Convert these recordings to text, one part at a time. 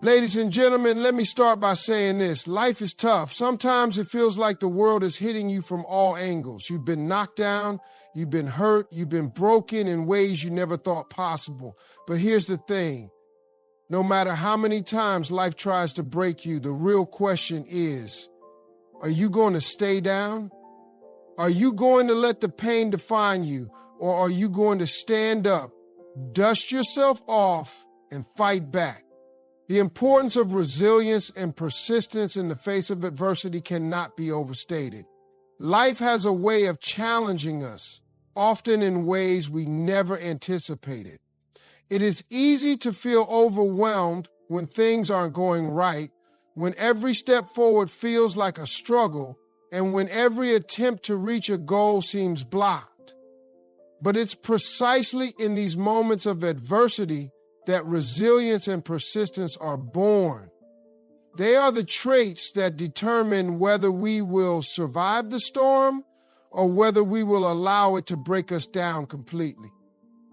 Ladies and gentlemen, let me start by saying this. Life is tough. Sometimes it feels like the world is hitting you from all angles. You've been knocked down, you've been hurt, you've been broken in ways you never thought possible. But here's the thing. No matter how many times life tries to break you, the real question is, are you going to stay down? Are you going to let the pain define you? Or are you going to stand up, dust yourself off, and fight back? The importance of resilience and persistence in the face of adversity cannot be overstated. Life has a way of challenging us, often in ways we never anticipated. It is easy to feel overwhelmed when things aren't going right, when every step forward feels like a struggle, and when every attempt to reach a goal seems blocked. But it's precisely in these moments of adversity that resilience and persistence are born. They are the traits that determine whether we will survive the storm or whether we will allow it to break us down completely.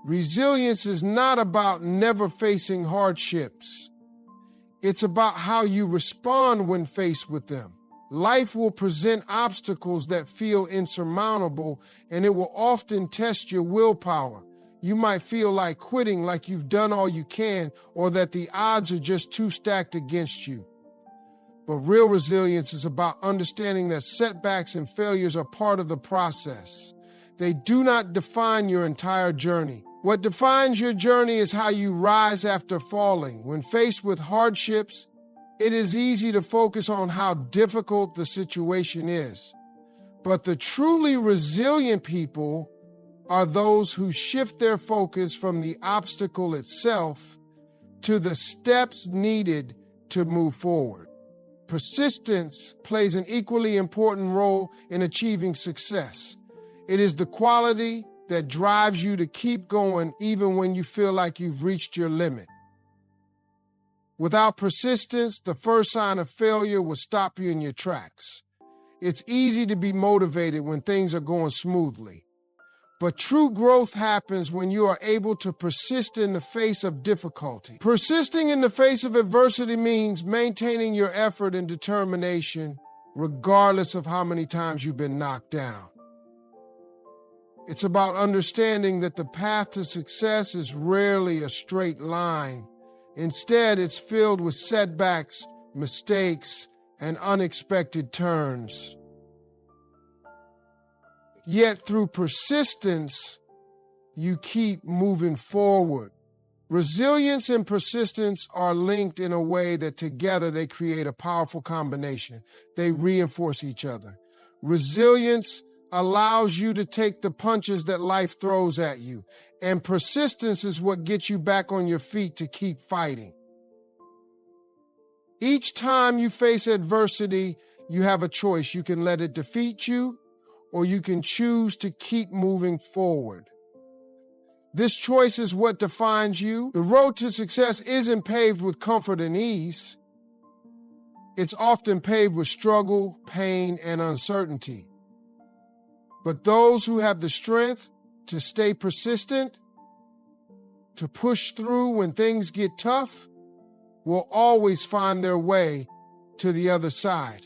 Resilience is not about never facing hardships. It's about how you respond when faced with them. Life will present obstacles that feel insurmountable, and it will often test your willpower. You might feel like quitting, like you've done all you can, or that the odds are just too stacked against you. But real resilience is about understanding that setbacks and failures are part of the process. They do not define your entire journey. What defines your journey is how you rise after falling. When faced with hardships, it is easy to focus on how difficult the situation is. But the truly resilient people are those who shift their focus from the obstacle itself to the steps needed to move forward. Persistence plays an equally important role in achieving success. It is the quality that drives you to keep going even when you feel like you've reached your limit. Without persistence, the first sign of failure will stop you in your tracks. It's easy to be motivated when things are going smoothly. But true growth happens when you are able to persist in the face of difficulty. Persisting in the face of adversity means maintaining your effort and determination regardless of how many times you've been knocked down. It's about understanding that the path to success is rarely a straight line. Instead, it's filled with setbacks, mistakes, and unexpected turns. Yet through persistence, you keep moving forward. Resilience and persistence are linked in a way that together they create a powerful combination. They reinforce each other. Resilience allows you to take the punches that life throws at you, and persistence is what gets you back on your feet to keep fighting. Each time you face adversity, you have a choice. You can let it defeat you, or you can choose to keep moving forward. This choice is what defines you. The road to success isn't paved with comfort and ease. It's often paved with struggle, pain, and uncertainty. But those who have the strength to stay persistent, to push through when things get tough, will always find their way to the other side.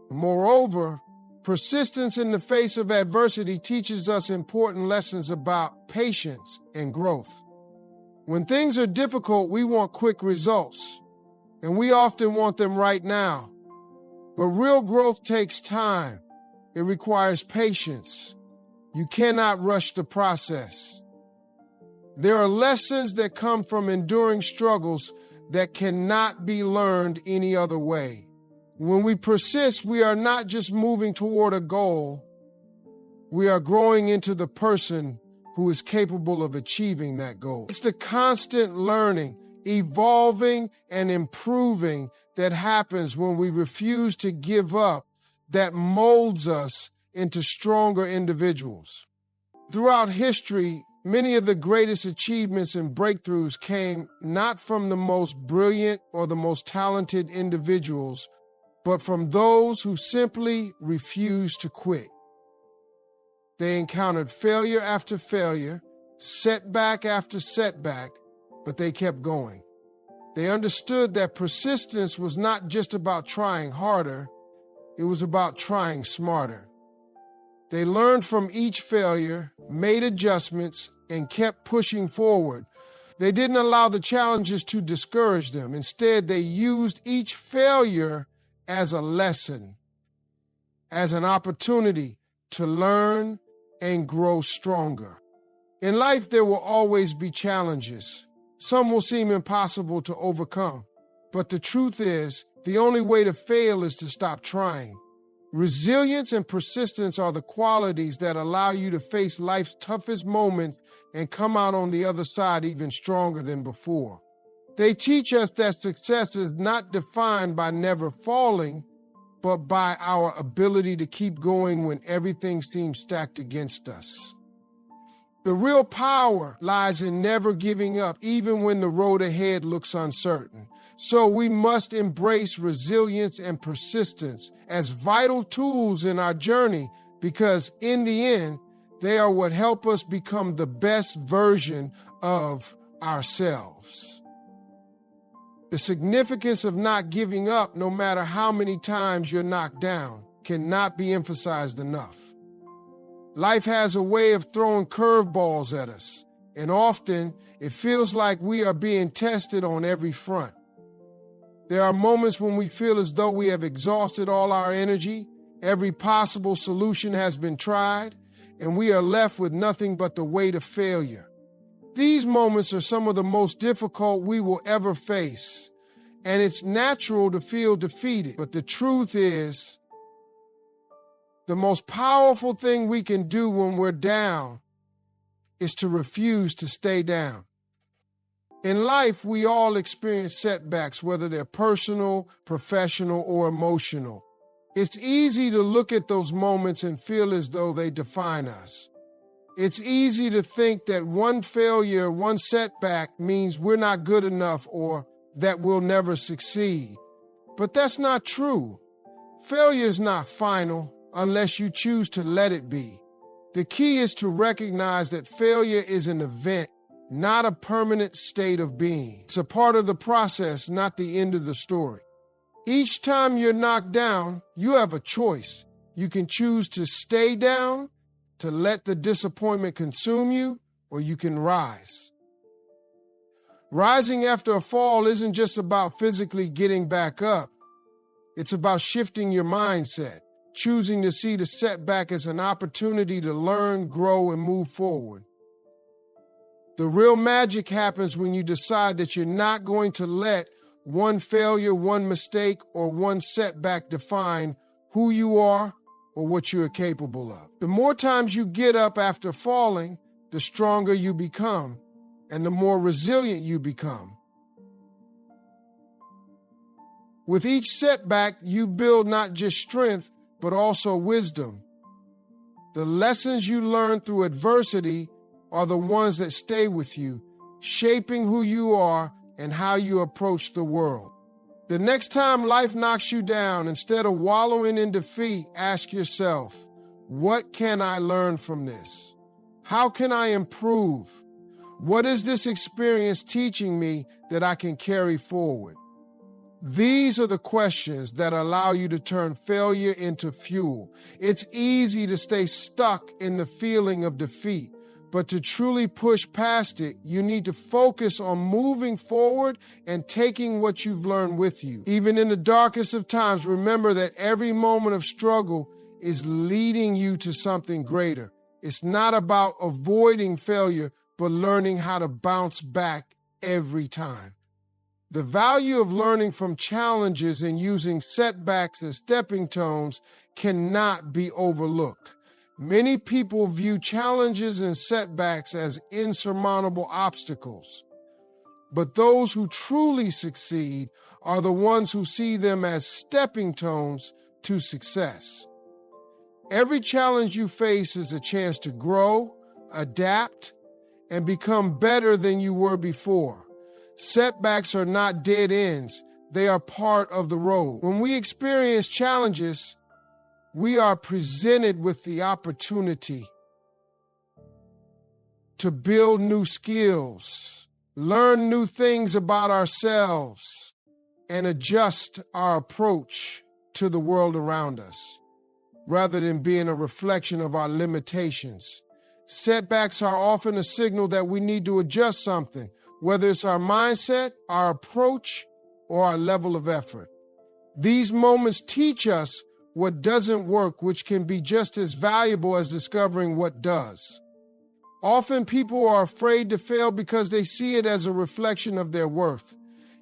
Moreover, persistence in the face of adversity teaches us important lessons about patience and growth. When things are difficult, we want quick results, and we often want them right now. But real growth takes time. It requires patience. You cannot rush the process. There are lessons that come from enduring struggles that cannot be learned any other way. When we persist, we are not just moving toward a goal. We are growing into the person who is capable of achieving that goal. It's the constant learning, evolving, and improving that happens when we refuse to give up that molds us into stronger individuals. Throughout history, many of the greatest achievements and breakthroughs came not from the most brilliant or the most talented individuals, but from those who simply refused to quit. They encountered failure after failure, setback after setback, but they kept going. They understood that persistence was not just about trying harder, it was about trying smarter. They learned from each failure, made adjustments, and kept pushing forward. They didn't allow the challenges to discourage them. Instead, they used each failure as a lesson, as an opportunity to learn and grow stronger. In life, there will always be challenges. Some will seem impossible to overcome. But the truth is, the only way to fail is to stop trying. Resilience and persistence are the qualities that allow you to face life's toughest moments and come out on the other side even stronger than before. They teach us that success is not defined by never falling, but by our ability to keep going when everything seems stacked against us. The real power lies in never giving up, even when the road ahead looks uncertain. So we must embrace resilience and persistence as vital tools in our journey, because in the end, they are what help us become the best version of ourselves. The significance of not giving up, no matter how many times you're knocked down, cannot be emphasized enough. Life has a way of throwing curveballs at us, and often it feels like we are being tested on every front. There are moments when we feel as though we have exhausted all our energy, every possible solution has been tried, and we are left with nothing but the weight of failure. These moments are some of the most difficult we will ever face, and it's natural to feel defeated. But the truth is, the most powerful thing we can do when we're down is to refuse to stay down. In life, we all experience setbacks, whether they're personal, professional, or emotional. It's easy to look at those moments and feel as though they define us. It's easy to think that one failure, one setback means we're not good enough or that we'll never succeed. But that's not true. Failure is not final unless you choose to let it be. The key is to recognize that failure is an event, not a permanent state of being. It's a part of the process, not the end of the story. Each time you're knocked down, you have a choice. You can choose to stay down, to let the disappointment consume you, or you can rise. Rising after a fall isn't just about physically getting back up. It's about shifting your mindset, choosing to see the setback as an opportunity to learn, grow, and move forward. The real magic happens when you decide that you're not going to let one failure, one mistake, or one setback define who you are or what you are capable of. The more times you get up after falling, the stronger you become and the more resilient you become. With each setback, you build not just strength, but also wisdom. The lessons you learn through adversity are the ones that stay with you, shaping who you are and how you approach the world. The next time life knocks you down, instead of wallowing in defeat, ask yourself, what can I learn from this? How can I improve? What is this experience teaching me that I can carry forward? These are the questions that allow you to turn failure into fuel. It's easy to stay stuck in the feeling of defeat, but to truly push past it, you need to focus on moving forward and taking what you've learned with you. Even in the darkest of times, remember that every moment of struggle is leading you to something greater. It's not about avoiding failure, but learning how to bounce back every time. The value of learning from challenges and using setbacks as stepping stones cannot be overlooked. Many people view challenges and setbacks as insurmountable obstacles, but those who truly succeed are the ones who see them as stepping stones to success. Every challenge you face is a chance to grow, adapt, and become better than you were before. Setbacks are not dead ends. They are part of the road. When we experience challenges, we are presented with the opportunity to build new skills, learn new things about ourselves, and adjust our approach to the world around us, rather than being a reflection of our limitations. Setbacks are often a signal that we need to adjust something, whether it's our mindset, our approach, or our level of effort. These moments teach us what doesn't work, which can be just as valuable as discovering what does. Often people are afraid to fail because they see it as a reflection of their worth.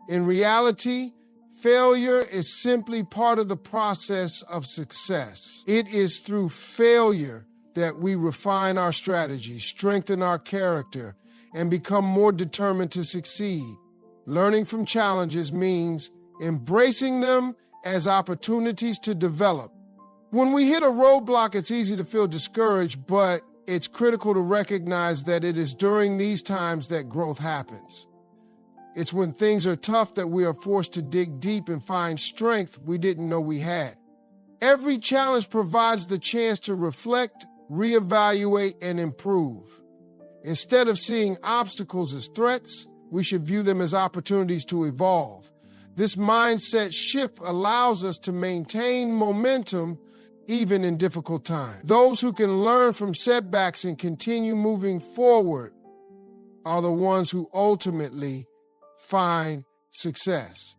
In reality, failure is simply part of the process of success. It is through failure that we refine our strategy, strengthen our character, and become more determined to succeed. Learning from challenges means embracing them as opportunities to develop. When we hit a roadblock, it's easy to feel discouraged, but it's critical to recognize that it is during these times that growth happens. It's when things are tough that we are forced to dig deep and find strength we didn't know we had. Every challenge provides the chance to reflect, reevaluate, and improve. Instead of seeing obstacles as threats, we should view them as opportunities to evolve. This mindset shift allows us to maintain momentum even in difficult times. Those who can learn from setbacks and continue moving forward are the ones who ultimately find success.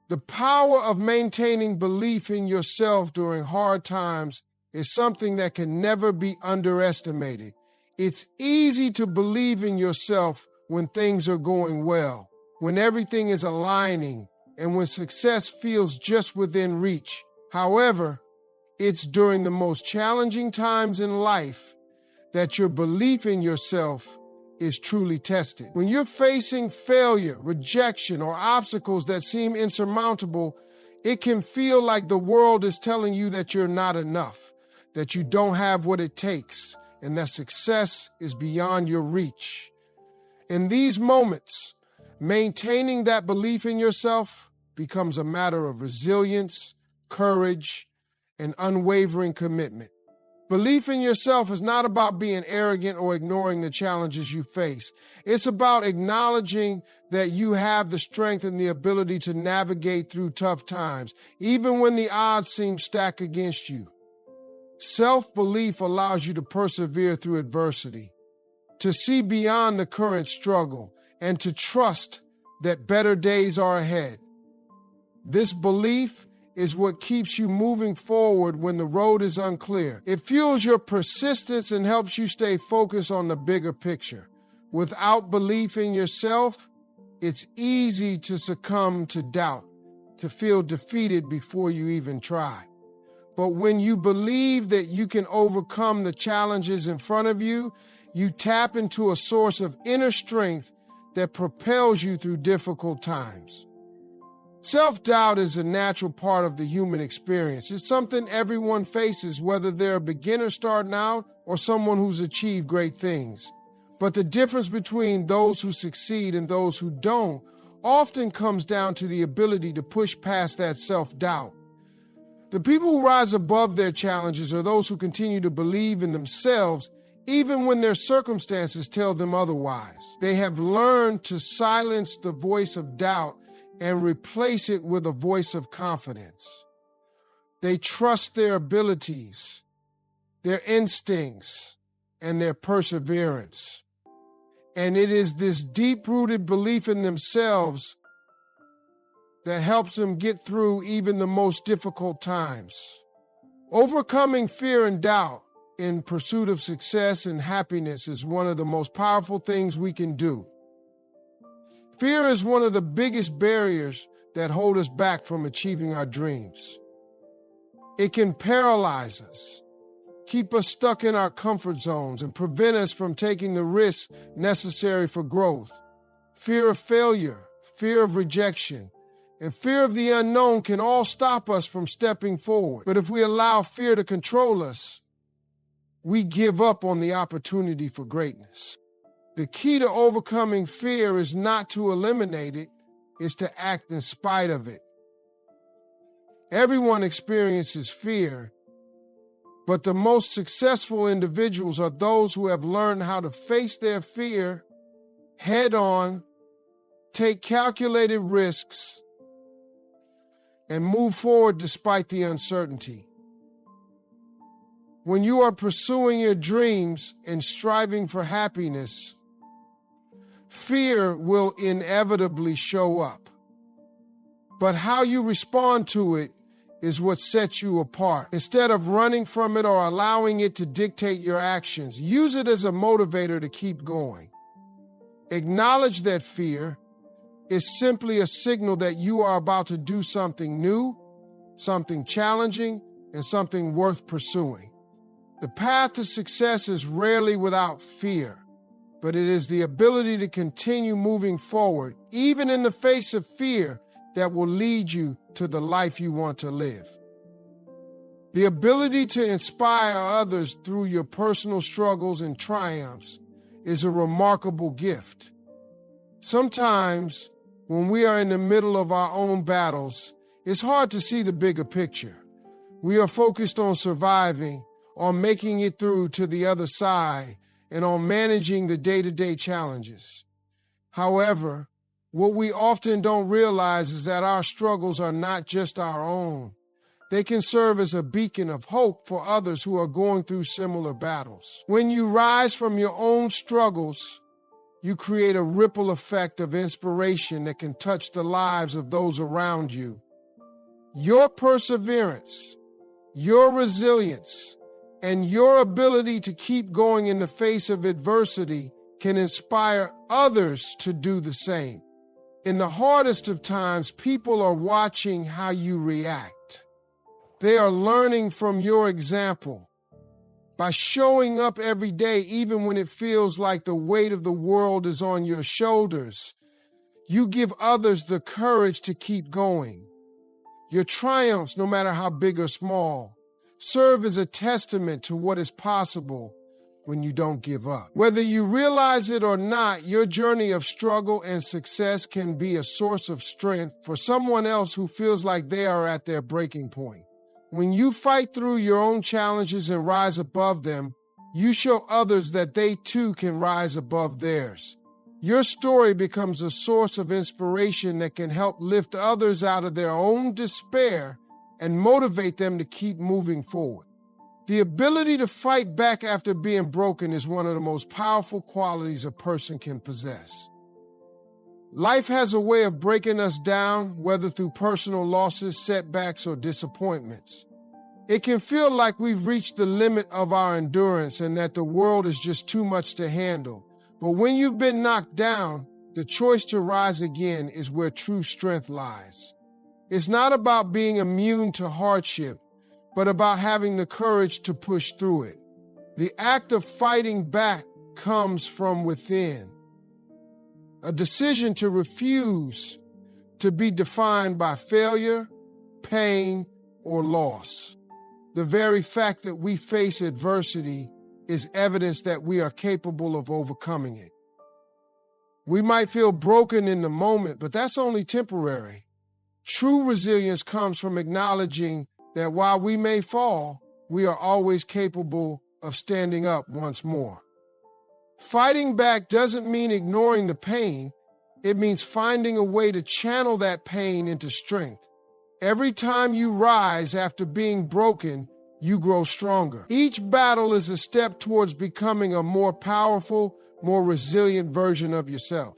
The power of maintaining belief in yourself during hard times is something that can never be underestimated. It's easy to believe in yourself when things are going well, when everything is aligning, and when success feels just within reach. However, it's during the most challenging times in life that your belief in yourself is truly tested. When you're facing failure, rejection, or obstacles that seem insurmountable, it can feel like the world is telling you that you're not enough, that you don't have what it takes, and that success is beyond your reach. In these moments, maintaining that belief in yourself becomes a matter of resilience, courage, and unwavering commitment. Belief in yourself is not about being arrogant or ignoring the challenges you face. It's about acknowledging that you have the strength and the ability to navigate through tough times, even when the odds seem stacked against you. Self-belief allows you to persevere through adversity, to see beyond the current struggle, and to trust that better days are ahead. This belief is what keeps you moving forward when the road is unclear. It fuels your persistence and helps you stay focused on the bigger picture. Without belief in yourself, it's easy to succumb to doubt, to feel defeated before you even try. But when you believe that you can overcome the challenges in front of you, you tap into a source of inner strength that propels you through difficult times. Self-doubt is a natural part of the human experience. It's something everyone faces, whether they're a beginner starting out or someone who's achieved great things. But the difference between those who succeed and those who don't often comes down to the ability to push past that self-doubt. The people who rise above their challenges are those who continue to believe in themselves even when their circumstances tell them otherwise. They have learned to silence the voice of doubt and replace it with a voice of confidence. They trust their abilities, their instincts, and their perseverance. And it is this deep-rooted belief in themselves that helps them get through even the most difficult times. Overcoming fear and doubt in pursuit of success and happiness is one of the most powerful things we can do. Fear is one of the biggest barriers that hold us back from achieving our dreams. It can paralyze us, keep us stuck in our comfort zones, and prevent us from taking the risks necessary for growth. Fear of failure, fear of rejection, and fear of the unknown can all stop us from stepping forward. But if we allow fear to control us, we give up on the opportunity for greatness. The key to overcoming fear is not to eliminate it, it's to act in spite of it. Everyone experiences fear, but the most successful individuals are those who have learned how to face their fear head on take calculated risks, and move forward despite the uncertainty. When you are pursuing your dreams and striving for happiness, fear will inevitably show up. But how you respond to it is what sets you apart. Instead of running from it or allowing it to dictate your actions, use it as a motivator to keep going. Acknowledge that fear is simply a signal that you are about to do something new, something challenging, and something worth pursuing. The path to success is rarely without fear, but it is the ability to continue moving forward, even in the face of fear, that will lead you to the life you want to live. The ability to inspire others through your personal struggles and triumphs is a remarkable gift. Sometimes, when we are in the middle of our own battles, it's hard to see the bigger picture. We are focused on surviving, on making it through to the other side, and on managing the day-to-day challenges. However, what we often don't realize is that our struggles are not just our own. They can serve as a beacon of hope for others who are going through similar battles. When you rise from your own struggles, you create a ripple effect of inspiration that can touch the lives of those around you. Your perseverance, your resilience, and your ability to keep going in the face of adversity can inspire others to do the same. In the hardest of times, people are watching how you react. They are learning from your example. By showing up every day, even when it feels like the weight of the world is on your shoulders, you give others the courage to keep going. Your triumphs, no matter how big or small, serve as a testament to what is possible when you don't give up. Whether you realize it or not, your journey of struggle and success can be a source of strength for someone else who feels like they are at their breaking point. When you fight through your own challenges and rise above them, you show others that they too can rise above theirs. Your story becomes a source of inspiration that can help lift others out of their own despair and motivate them to keep moving forward. The ability to fight back after being broken is one of the most powerful qualities a person can possess. Life has a way of breaking us down, whether through personal losses, setbacks, or disappointments. It can feel like we've reached the limit of our endurance and that the world is just too much to handle. But when you've been knocked down, the choice to rise again is where true strength lies. It's not about being immune to hardship, but about having the courage to push through it. The act of fighting back comes from within. A decision to refuse to be defined by failure, pain, or loss. The very fact that we face adversity is evidence that we are capable of overcoming it. We might feel broken in the moment, but that's only temporary. True resilience comes from acknowledging that while we may fall, we are always capable of standing up once more. Fighting back doesn't mean ignoring the pain. It means finding a way to channel that pain into strength. Every time you rise after being broken, you grow stronger. Each battle is a step towards becoming a more powerful, more resilient version of yourself.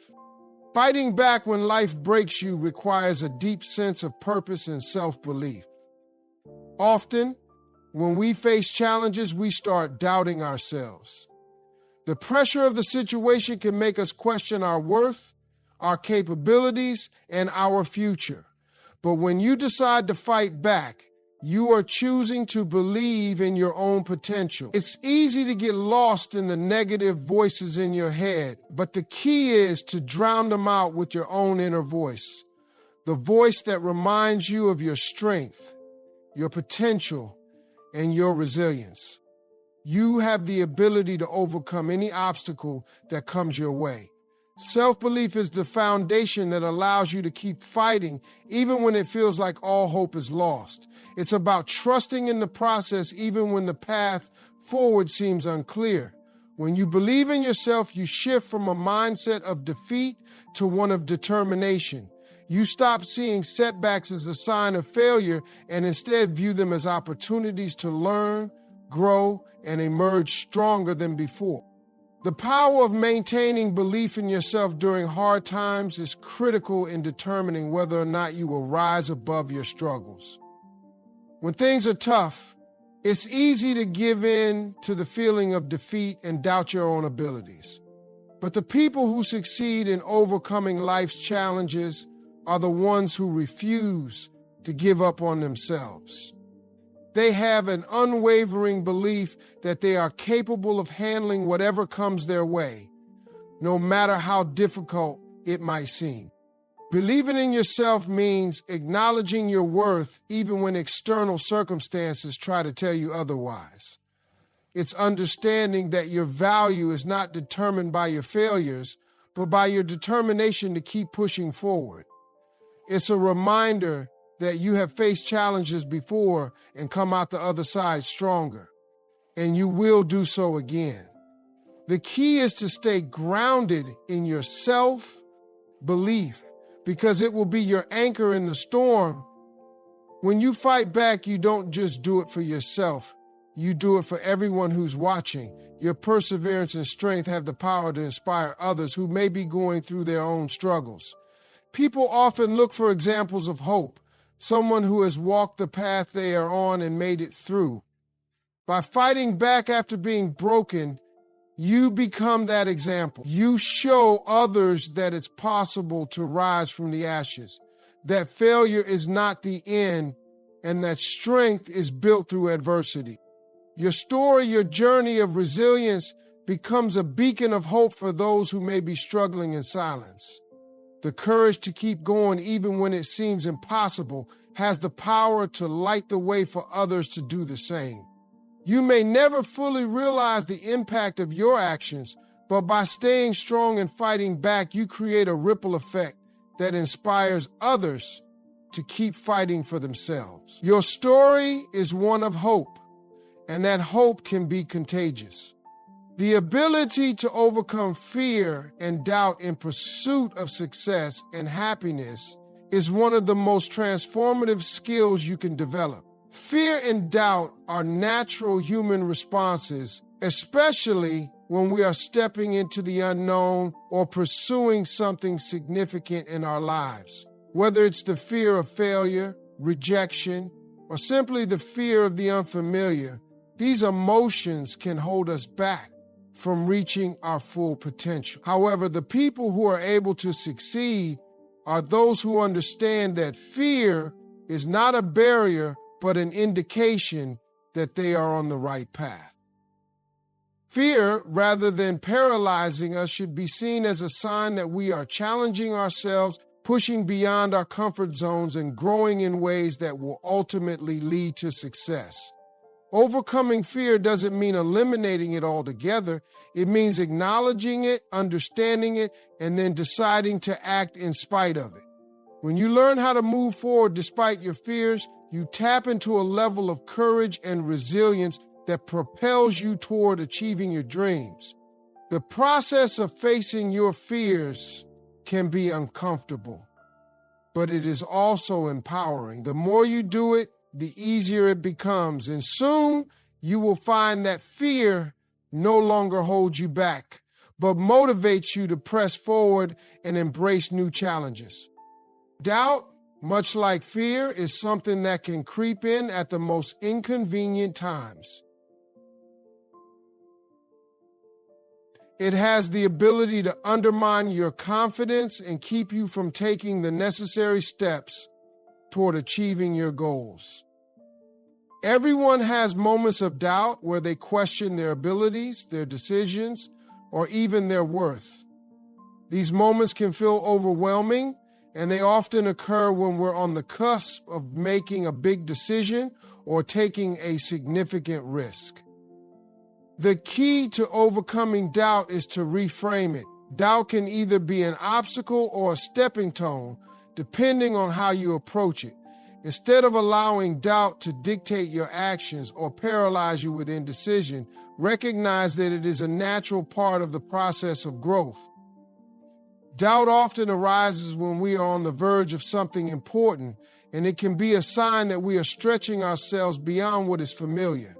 Fighting back when life breaks you requires a deep sense of purpose and self-belief. Often, when we face challenges, we start doubting ourselves. The pressure of the situation can make us question our worth, our capabilities, and our future. But when you decide to fight back, you are choosing to believe in your own potential. It's easy to get lost in the negative voices in your head, but the key is to drown them out with your own inner voice, the voice that reminds you of your strength, your potential, and your resilience. You have the ability to overcome any obstacle that comes your way. Self-belief is the foundation that allows you to keep fighting even when it feels like all hope is lost. It's about trusting in the process even when the path forward seems unclear. When you believe in yourself, you shift from a mindset of defeat to one of determination. You stop seeing setbacks as a sign of failure and instead view them as opportunities to learn, grow, and emerge stronger than before. The power of maintaining belief in yourself during hard times is critical in determining whether or not you will rise above your struggles. When things are tough, it's easy to give in to the feeling of defeat and doubt your own abilities. But the people who succeed in overcoming life's challenges are the ones who refuse to give up on themselves. They have an unwavering belief that they are capable of handling whatever comes their way, no matter how difficult it might seem. Believing in yourself means acknowledging your worth even when external circumstances try to tell you otherwise. It's understanding that your value is not determined by your failures, but by your determination to keep pushing forward. It's a reminder that you have faced challenges before and come out the other side stronger, and you will do so again. The key is to stay grounded in your self-belief, because it will be your anchor in the storm. When you fight back, you don't just do it for yourself. You do it for everyone who's watching. Your perseverance and strength have the power to inspire others who may be going through their own struggles. People often look for examples of hope, someone who has walked the path they are on and made it through. By fighting back after being broken, you become that example. You show others that it's possible to rise from the ashes, that failure is not the end, and that strength is built through adversity. Your story, your journey of resilience becomes a beacon of hope for those who may be struggling in silence. The courage to keep going even when it seems impossible has the power to light the way for others to do the same. You may never fully realize the impact of your actions, but by staying strong and fighting back, you create a ripple effect that inspires others to keep fighting for themselves. Your story is one of hope, and that hope can be contagious. The ability to overcome fear and doubt in pursuit of success and happiness is one of the most transformative skills you can develop. Fear and doubt are natural human responses, especially when we are stepping into the unknown or pursuing something significant in our lives. Whether it's the fear of failure, rejection, or simply the fear of the unfamiliar, these emotions can hold us back from reaching our full potential. However, the people who are able to succeed are those who understand that fear is not a barrier, but an indication that they are on the right path. Fear, rather than paralyzing us, should be seen as a sign that we are challenging ourselves, pushing beyond our comfort zones, and growing in ways that will ultimately lead to success. Overcoming fear doesn't mean eliminating it altogether. It means acknowledging it, understanding it, and then deciding to act in spite of it. When you learn how to move forward despite your fears, you tap into a level of courage and resilience that propels you toward achieving your dreams. The process of facing your fears can be uncomfortable, but it is also empowering. The more you do it, the easier it becomes, and soon you will find that fear no longer holds you back, but motivates you to press forward and embrace new challenges. Doubt, much like fear, is something that can creep in at the most inconvenient times. It has the ability to undermine your confidence and keep you from taking the necessary steps toward achieving your goals. Everyone has moments of doubt where they question their abilities, their decisions, or even their worth. These moments can feel overwhelming, and they often occur when we're on the cusp of making a big decision or taking a significant risk. The key to overcoming doubt is to reframe it. Doubt can either be an obstacle or a stepping stone, depending on how you approach it. Instead of allowing doubt to dictate your actions or paralyze you with indecision, recognize that it is a natural part of the process of growth. Doubt often arises when we are on the verge of something important, and it can be a sign that we are stretching ourselves beyond what is familiar.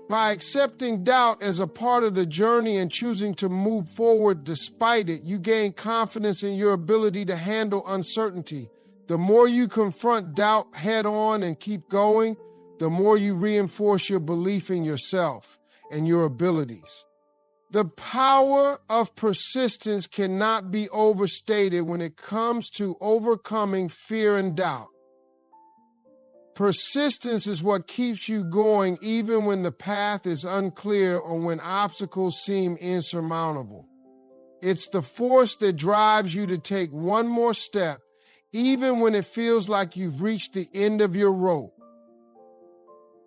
By accepting doubt as a part of the journey and choosing to move forward despite it, you gain confidence in your ability to handle uncertainty. The more you confront doubt head on and keep going, the more you reinforce your belief in yourself and your abilities. The power of persistence cannot be overstated when it comes to overcoming fear and doubt. Persistence is what keeps you going even when the path is unclear or when obstacles seem insurmountable. It's the force that drives you to take one more step, even when it feels like you've reached the end of your rope.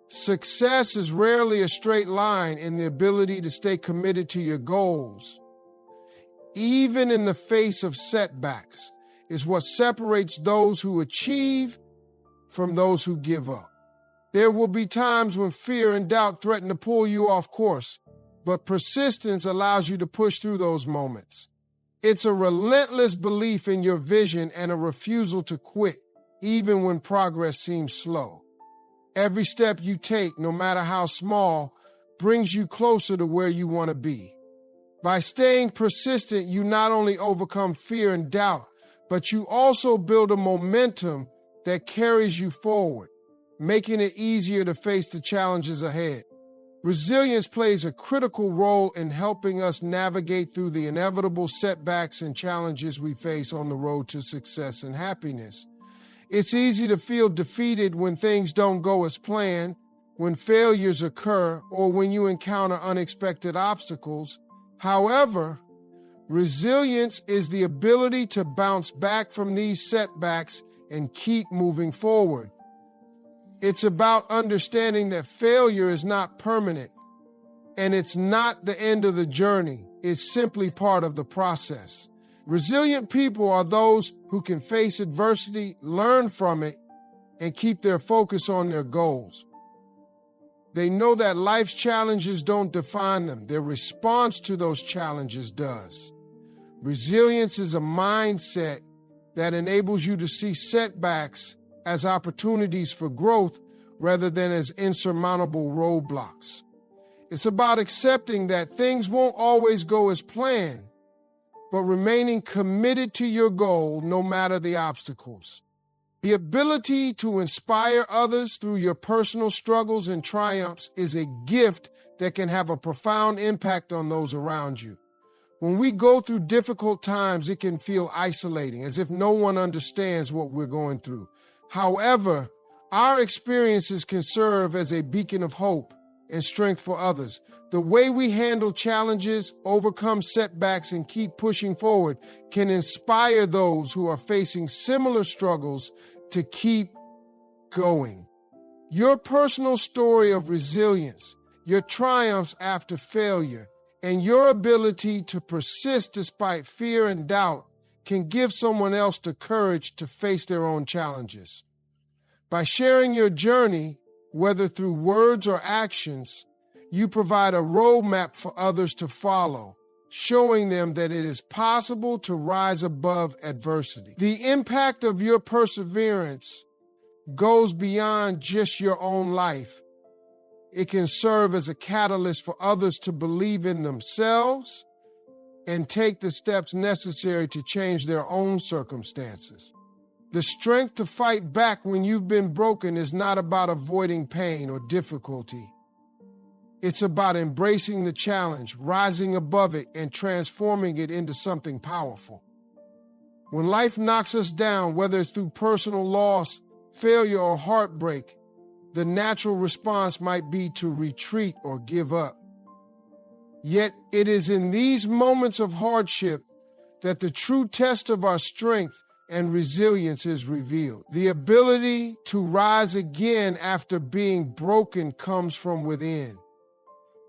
Success is rarely a straight line in the ability to stay committed to your goals, even in the face of setbacks, is what separates those who achieve from those who give up. There will be times when fear and doubt threaten to pull you off course, but persistence allows you to push through those moments. It's a relentless belief in your vision and a refusal to quit, even when progress seems slow. Every step you take, no matter how small, brings you closer to where you want to be. By staying persistent, you not only overcome fear and doubt, but you also build a momentum that carries you forward, making it easier to face the challenges ahead. Resilience plays a critical role in helping us navigate through the inevitable setbacks and challenges we face on the road to success and happiness. It's easy to feel defeated when things don't go as planned, when failures occur, or when you encounter unexpected obstacles. However, resilience is the ability to bounce back from these setbacks and keep moving forward. It's about understanding that failure is not permanent, and it's not the end of the journey. It's simply part of the process. Resilient people are those who can face adversity, learn from it, and keep their focus on their goals. They know that life's challenges don't define them. Their response to those challenges does. Resilience is a mindset that enables you to see setbacks as opportunities for growth rather than as insurmountable roadblocks. It's about accepting that things won't always go as planned, but remaining committed to your goal no matter the obstacles. The ability to inspire others through your personal struggles and triumphs is a gift that can have a profound impact on those around you. When we go through difficult times, it can feel isolating, as if no one understands what we're going through. However, our experiences can serve as a beacon of hope and strength for others. The way we handle challenges, overcome setbacks, and keep pushing forward can inspire those who are facing similar struggles to keep going. Your personal story of resilience, your triumphs after failure, and your ability to persist despite fear and doubt can give someone else the courage to face their own challenges. By sharing your journey, whether through words or actions, you provide a roadmap for others to follow, showing them that it is possible to rise above adversity. The impact of your perseverance goes beyond just your own life. It can serve as a catalyst for others to believe in themselves and take the steps necessary to change their own circumstances. The strength to fight back when you've been broken is not about avoiding pain or difficulty. It's about embracing the challenge, rising above it, and transforming it into something powerful. When life knocks us down, whether it's through personal loss, failure, or heartbreak, the natural response might be to retreat or give up. Yet it is in these moments of hardship that the true test of our strength and resilience is revealed. The ability to rise again after being broken comes from within,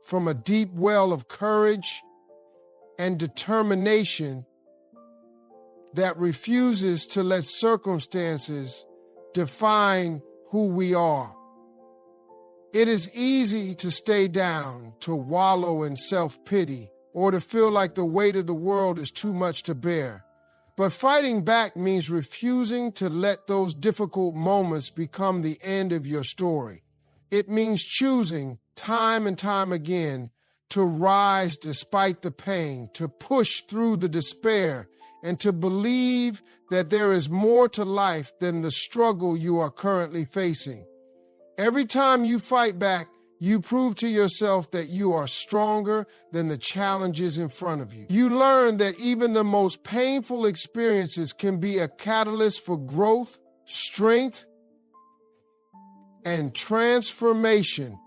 from a deep well of courage and determination that refuses to let circumstances define who we are. It is easy to stay down, to wallow in self-pity, or to feel like the weight of the world is too much to bear. But fighting back means refusing to let those difficult moments become the end of your story. It means choosing, time and time again, to rise despite the pain, to push through the despair, and to believe that there is more to life than the struggle you are currently facing. Every time you fight back, you prove to yourself that you are stronger than the challenges in front of you. You learn that even the most painful experiences can be a catalyst for growth, strength, and transformation.